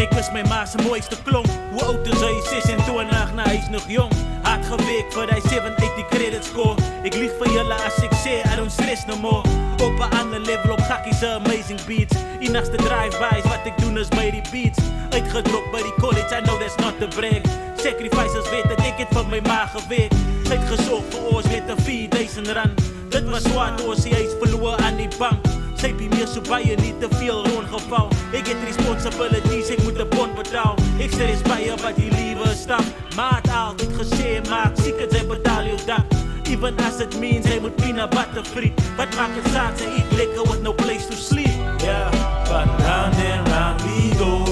Ik was mijn ma's mooiste klonk. Hoe oud is hij? 26, nou hij is nog jong. Hard gewerkt voor hij 780 credit score. Ik lieg voor jullie als ik zeg, I don't stress no more. Op een ander level op gakkies, amazing beats. Inachtste drive-bys, wat ik doe is bij die beats. Uitgedropt bij die college, I know that's not the brag. Sacrifices weet dat ik het van mijn ma gewerkt. Uitgezocht voor oors met een 4000 rand. Dit was zwaar door, hij is verloren aan die bank. Zij bij meer zo bij je niet te veel rondgeval. Ik heb responsibilities, ik moet de bond betalen. Ik stress bij je wat die lieve stap. Maat altijd gezegd, maakt ziek het zij betaal je dak. Even as it means, hij moet peanut butter friet. Wat maakt het zaad, zij eat lekker with no place to sleep. Yeah, but round and round we go.